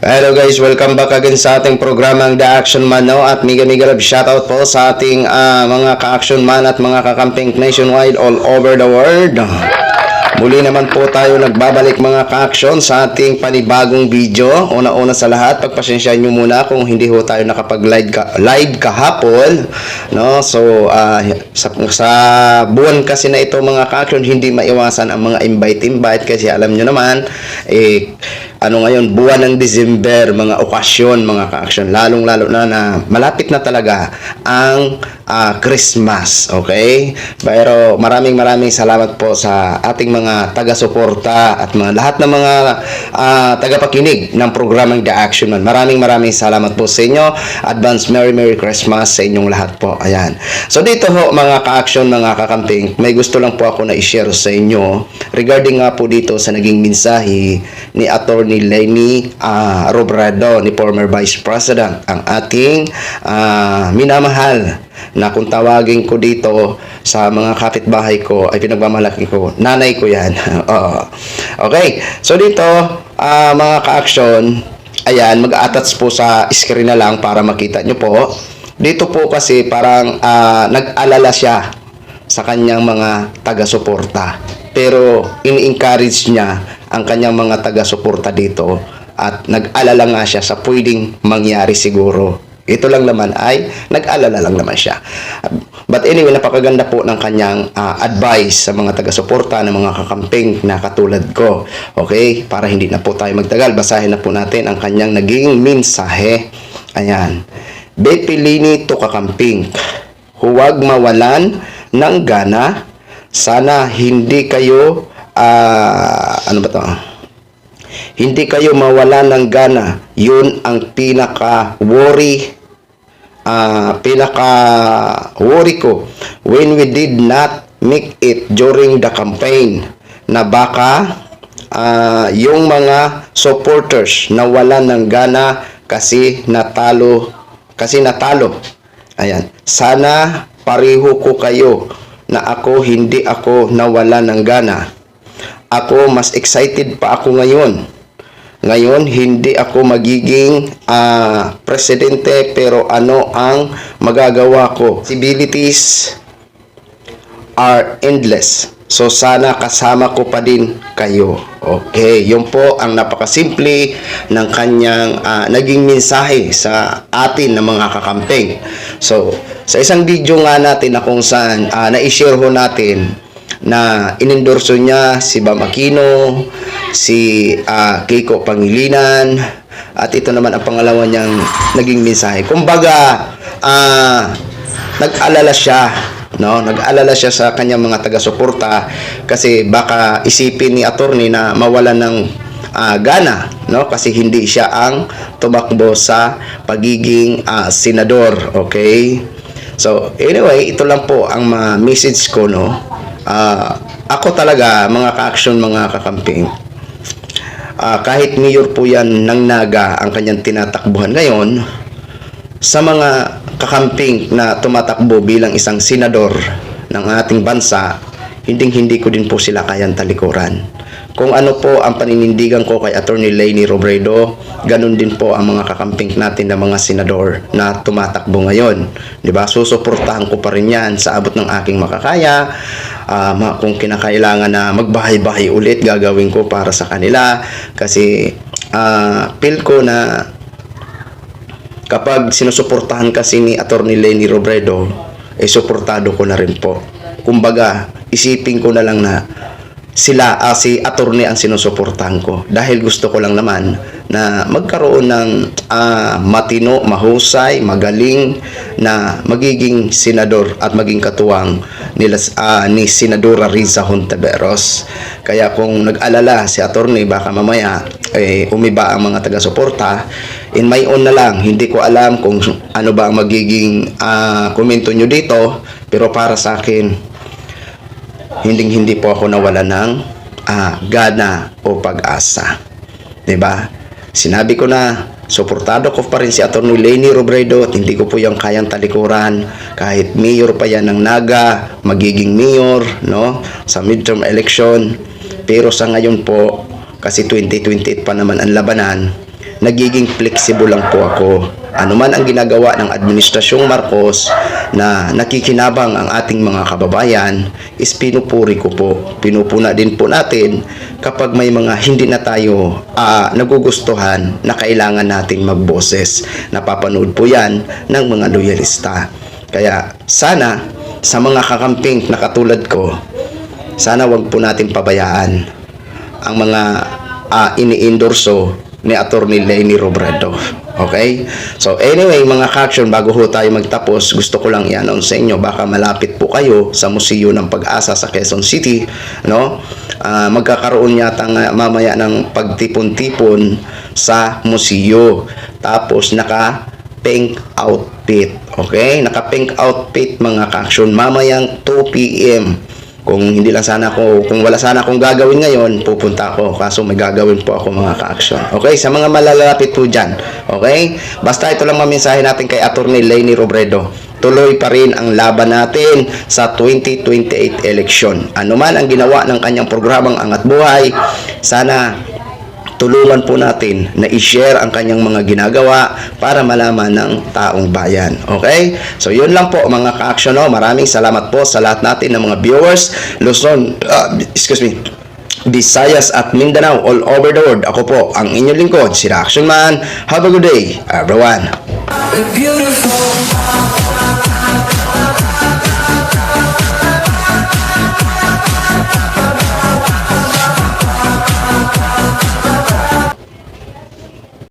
Hello guys, welcome back again sa ating programang The Action Man, no? At mega love shoutout po sa ating mga ka-action man at mga kakamping nationwide all over the world. Muli naman po tayo nagbabalik mga ka-action sa ating panibagong video. Una-una sa lahat, pagpasensyahan nyo muna kung hindi ho tayo nakapag-live kahapon, no? So sa buwan kasi na ito mga ka-action, hindi maiwasan ang mga invite kasi alam nyo naman ngayon, buwan ng December, mga okasyon, mga ka-action, lalong-lalo na malapit na talaga ang Christmas, okay? Pero maraming salamat po sa ating mga taga-suporta at lahat ng mga tagapakinig ng programang The Action Man. Maraming salamat po sa inyo. Advance Merry Christmas sa inyong lahat po. Ayan. So dito ho, mga ka-action, mga kakamping, may gusto lang po ako na i-share sa inyo regarding nga po dito sa naging mensahe ni Attorney Leni Robredo, ni former Vice President, ang ating minamahal na kung tawagin ko dito sa mga kapitbahay ko ay pinagmamalaki ko, nanay ko yan. Okay, so dito mga ka-action, ayan, mag-attach po sa screen na lang para makita nyo po. Dito po kasi parang nag-alala siya sa kanyang mga taga-suporta, pero in-encourage niya ang kanyang mga taga-suporta dito at nag-alala nga siya sa pwedeng mangyari siguro. Ito lang naman ay nag-alala lang naman siya. But anyway, napakaganda po ng kanyang advice sa mga taga-suporta ng mga kakamping na katulad ko. Okay? Para hindi na po tayo magtagal, basahin na po natin ang kanyang naging mensahe. Ayan. Bepi Leni to kakamping. Huwag mawalan ng gana. Sana hindi kayo hindi kayo mawala ng gana. Yun ang pinaka-worry ko when we did not make it during the campaign, na baka yung mga supporters nawalan ng gana kasi natalo. Ayan. Sana pareho ko kayo na ako hindi ako nawala ng gana. Ako mas excited pa ako ngayon. Ngayon, hindi ako magiging presidente, pero ano ang magagawa ko? Possibilities are endless. So, sana kasama ko pa din kayo. Okay, yun po ang napakasimple ng kanyang naging mensahe sa atin ng mga kakamping. So, sa isang video nga natin na kung saan na-share ho natin na inendorso niya si Bam Aquino, si Kiko Pangilinan, at ito naman ang pangalawa niyang naging mensahe. Kumbaga, nag-alala siya, no? Nag-alala siya sa kanyang mga taga-suporta kasi baka isipin ni attorney na mawalan ng gana, no? Kasi hindi siya ang tumakbo sa pagiging senador, okay? So, anyway, ito lang po ang message ko, no? Ako talaga, mga ka-action, mga kakamping, kahit mayor po yan ng Naga ang kanyang tinatakbuhan ngayon, sa mga kakamping na tumatakbo bilang isang senador ng ating bansa, hindi ko din po sila kayang talikuran. Kung ano po ang paninindigan ko kay Attorney Leni Robredo, ganun din po ang mga kakamping natin na mga senador na tumatakbo ngayon. Diba? Susuportahan ko pa rin yan sa abot ng aking makakaya. Kung kinakailangan na magbahay-bahay ulit, gagawin ko para sa kanila. Kasi feel ko na kapag sinusuportahan kasi ni Attorney Leni Robredo, suportado ko na rin po. Kumbaga, isipin ko na lang na sila, si attorney ang sinusuportahan ko dahil gusto ko lang naman na magkaroon ng matino, mahusay, magaling na magiging senador at maging katuwang ni Senadora Riza Hontiveros. Kaya kung nag-alala si attorney baka mamaya umiba ang mga taga-suporta, in my own na lang, hindi ko alam kung ano ba ang magiging komento nyo dito, pero para sa akin, hindi po ako nawala ng gana o pag-asa. Diba? Sinabi ko na, suportado ko pa rin si Atty. Leni Robredo at hindi ko po yung kayang talikuran. Kahit mayor pa yan ng Naga, magiging mayor, no? Sa midterm election. Pero sa ngayon po, kasi 2028 pa naman ang labanan, nagiging flexible lang po ako. Ano man ang ginagawa ng Administrasyong Marcos na nakikinabang ang ating mga kababayan is pinupuri ko po. Pinupuna din po natin kapag may mga hindi na tayo nagugustuhan na kailangan nating magboses. Napapanood po yan ng mga loyalista. Kaya sana sa mga kakamping na katulad ko, sana wag po natin pabayaan ang mga ini-endorso ni Atty. Leni Robredo. Okay? So anyway, mga ka-action, bago ho tayo magtapos, gusto ko lang i-announce sa inyo, baka malapit po kayo sa Museo ng Pag-asa sa Quezon City, no? Magkakaroon yata mamaya ng pagtipon-tipon sa museo. Tapos naka-pink outfit. Okay? Naka-pink outfit, mga ka-action, mamayang 2 p.m. Kung hindi lang sana ako, kung wala sana akong gagawin ngayon, pupunta ako. Kaso may gagawin po ako, mga ka-action. Okay? Sa mga malalapit po dyan. Okay? Basta ito lang mamensahe natin kay Atty. Leni Robredo. Tuloy pa rin ang laban natin sa 2028 election. Ano man ang ginawa ng kanyang programang Angat Buhay, sana tulungan po natin na i-share ang kanyang mga ginagawa para malaman ng taong bayan. Okay? So, yun lang po, mga ka-action. No? Maraming salamat po sa lahat natin ng mga viewers. Luzon, Visayas at Mindanao, all over the world. Ako po, ang inyong lingkod, si Action Man. Have a good day, everyone. Beautiful.